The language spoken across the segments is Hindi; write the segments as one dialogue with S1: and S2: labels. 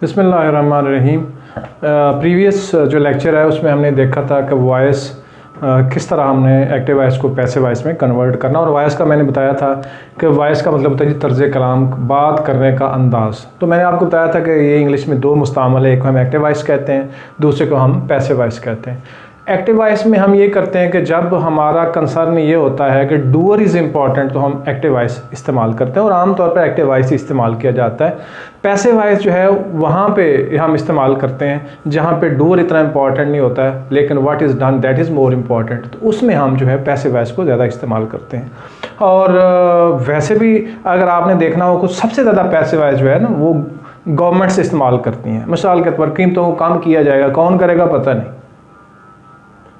S1: बिस्मिल्लाहिर्रहमानिर्रहीम। प्रीवियस जो लेक्चर है उसमें हमने देखा था कि वॉइस किस तरह हमने एक्टिव वॉइस को पैसिव वॉइस में कन्वर्ट करना, और वॉइस का मैंने बताया था कि वॉइस का मतलब होता है जी तर्ज कलाम, बात करने का अंदाज़। तो मैंने आपको बताया था कि ये इंग्लिश में दो मुस्तामल है, एक को हम एक्टिव वॉइस कहते हैं, दूसरे को हम पैसिव वॉइस कहते हैं। एक्टिव वॉइस में हम ये करते हैं कि जब हमारा कंसर्न ये होता है कि डूअर इज़ इम्पॉर्टेंट तो हम एक्टिव वॉइस इस्तेमाल करते हैं, और आमतौर पर एक्टिव वॉइस इस्तेमाल किया जाता है। पैसिव वॉइस जो है वहाँ पे हम इस्तेमाल करते हैं जहाँ पे डूअर इतना इम्पॉर्टेंट नहीं होता है, लेकिन what is done that is more important. तो उसमें हम जो है पैसिव वॉइस को ज़्यादा इस्तेमाल करते हैं। और वैसे भी अगर आपने देखना हो कुछ सबसे ज़्यादा पैसिव वॉइस जो है ना वो गवर्नमेंट से इस्तेमाल करती हैं। मिसाल के तौर पर कीमतों को कम किया जाएगा, कौन करेगा पता नहीं।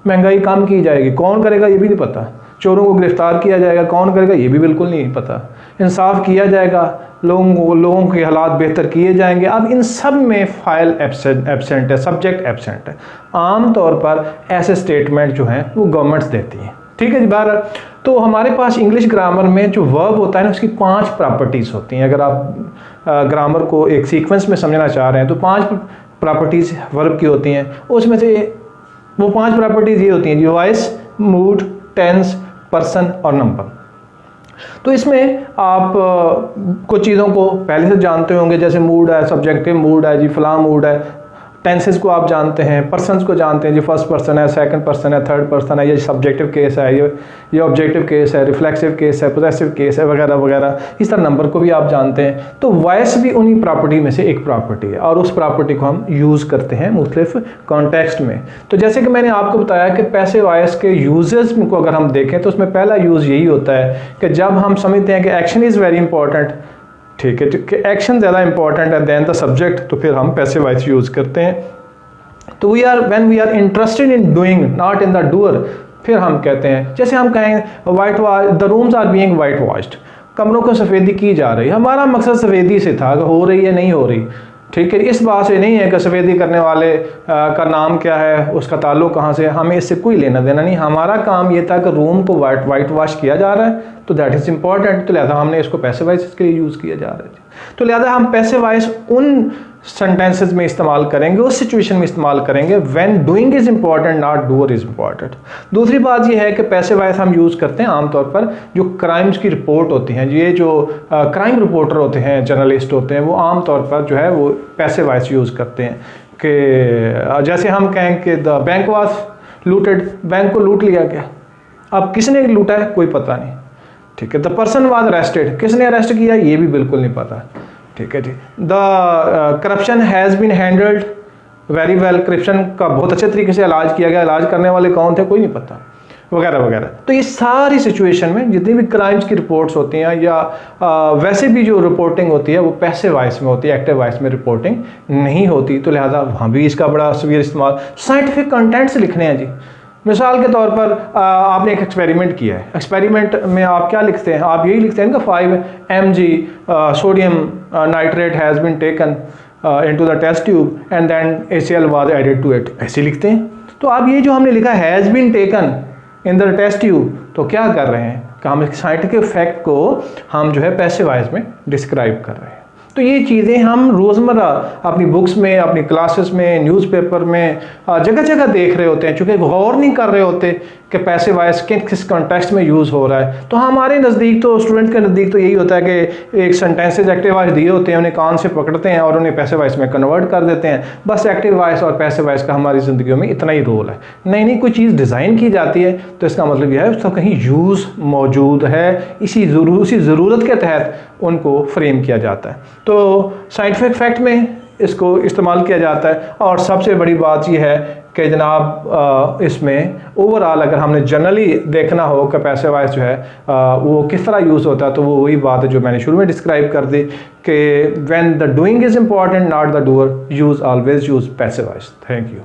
S1: महंगाई कम की जाएगी, कौन करेगा ये भी नहीं पता। चोरों को गिरफ्तार किया जाएगा, कौन करेगा ये भी बिल्कुल नहीं पता। इंसाफ किया जाएगा, लोगों के हालात बेहतर किए जाएंगे। अब इन सब में फाइल एब्सेंट है, सब्जेक्ट एब्सेंट है। आम तौर पर ऐसे स्टेटमेंट जो हैं वो गवर्नमेंट्स देती हैं। ठीक है जी। बाहर तो हमारे पास इंग्लिश ग्रामर में जो वर्ब होता है ना उसकी 5 प्रॉपर्टीज़ होती हैं। अगर आप ग्रामर को एक सीक्वेंस में समझना चाह रहे हैं तो 5 प्रॉपर्टीज़ वर्ब की होती हैं। उसमें से वो 5 प्रॉपर्टीज़ ये होती हैं जी, वॉइस, मूड, टेंस, पर्सन और नंबर। तो इसमें आप कुछ चीज़ों को पहले से जानते होंगे, जैसे मूड है, सब्जेक्टिव मूड है जी, फलां मूड है। टेंसेस को आप जानते हैं, पर्सन्स को जानते हैं जी, फर्स्ट पर्सन है, सेकंड पर्सन है, थर्ड पर्सन है, ये सब्जेक्टिव केस है, ये ऑब्जेक्टिव केस है, रिफ्लेक्सिव केस है, पोजेसिव केस है, वगैरह वगैरह। इस तरह नंबर को भी आप जानते हैं। तो वॉइस भी उन्हीं प्रॉपर्टी में से एक प्रॉपर्टी है, और उस प्रॉपर्टी को हम यूज़ करते हैं मुख्तलिफ कॉन्टेक्स्ट में। तो जैसे कि मैंने आपको बताया कि पैसिव वॉइस के यूजेस को अगर हम देखें तो उसमें पहला यूज़ यही होता है कि जब हम समझते हैं कि एक्शन इज़ वेरी इंपॉर्टेंट, ठीक है, कि एक्शन ज़्यादा इंपॉर्टेंट है देन द सब्जेक्ट, तो फिर हम पैसिव वॉइस यूज़ करते हैं। तो when we are interested in doing not in the doer, फिर हम कहते हैं, जैसे हम कहें whitewash, the rooms are being whitewashed, कमरों को सफ़ेदी की जा रही है। हमारा मकसद सफ़ेदी से था कि हो रही है नहीं हो रही, ठीक है। इस बात से नहीं है कि सफ़ेदी करने वाले का नाम क्या है, उसका ताल्लुक़ कहाँ से, हमें इससे कोई लेना देना नहीं। हमारा काम ये था कि रूम को वाइट वॉश किया जा रहा है, तो दैट इज़ इम्पॉर्टेंट, तो लिहाजा हमने इसको पैसिव वॉइस के लिए यूज़ किया जा रहा है। तो लिहाजा हम पैसिव वॉइस उन सेंटेंसेस में इस्तेमाल करेंगे, उस सिचुएशन में इस्तेमाल करेंगे when doing is important not doer is important. दूसरी बात यह है कि पैसिव वॉइस हम यूज़ करते हैं आमतौर पर जो क्राइम्स की रिपोर्ट होती हैं, ये जो क्राइम रिपोर्टर होते हैं, जर्नलिस्ट होते हैं, वो आमतौर पर जो है वो पैसिव वॉइस यूज़ करते हैं। कि जैसे हम कहें कि the bank was looted, bank को लूट लिया गया। अब किसने लूटा है कोई पता नहीं, ठीक है। द पर्सन वाज अरेस्टेड, किसने अरेस्ट किया ये भी बिल्कुल नहीं पता, ठीक है जी। The corruption has been handled very well, corruption का बहुत अच्छे तरीके से इलाज किया गया, इलाज करने वाले कौन थे कोई नहीं पता, वगैरह वगैरह। तो ये सारी सिचुएशन में जितनी भी क्राइम्स की रिपोर्ट्स होती हैं या वैसे भी जो रिपोर्टिंग होती है वो पैसिव वॉइस में होती है, एक्टिव वॉइस में रिपोर्टिंग नहीं होती। तो लिहाजा वहाँ भी इसका बड़ा सवीर इस्तेमाल साइंटिफिक कंटेंट्स लिखने हैं जी। मिसाल के तौर पर आपने एक एक्सपेरिमेंट किया है, एक्सपेरिमेंट में आप क्या लिखते हैं, आप यही लिखते हैं कि 5 mg sodium nitrate has been taken into the test tube and then HCl was added to it, ऐसे लिखते हैं। तो आप ये जो हमने लिखा has been taken in the test tube, तो क्या कर रहे हैं कि हम साइंटिफिक फैक्ट को हम जो है पैसिव वॉइस में डिस्क्राइब कर रहे हैं। तो ये चीज़ें हम रोज़मर्रा अपनी बुक्स में, अपनी क्लासेस में, न्यूज़पेपर में जगह जगह देख रहे होते हैं, चूँकि गौर नहीं कर रहे होते कि पैसिव वॉइस किस कॉन्टेक्स्ट में यूज़ हो रहा है। तो हमारे नज़दीक, तो स्टूडेंट के नज़दीक तो यही होता है कि एक सेंटेंसेज एक्टिव वॉइस दिए होते हैं, उन्हें कान से पकड़ते हैं और उन्हें पैसिव वॉइस में कन्वर्ट कर देते हैं। बस एक्टिव वॉइस और पैसिव वॉइस का हमारी ज़िंदगियों में इतना ही रोल है। नहीं कोई चीज़ डिज़ाइन की जाती है तो इसका मतलब यह है उसका कहीं यूज़ मौजूद है, इसी ज़रूरत के तहत उनको फ्रेम किया जाता है। तो साइंटिफिक फैक्ट में इसको इस्तेमाल किया जाता है। और सबसे बड़ी बात यह है कि जनाब इसमें ओवरऑल अगर हमने जनरली देखना हो कि पैसिव वॉइस जो है वो किस तरह यूज़ होता है, तो वो वही बात है जो मैंने शुरू में डिस्क्राइब कर दी कि when the doing is important not the doer, use always use passive voice. Thank you.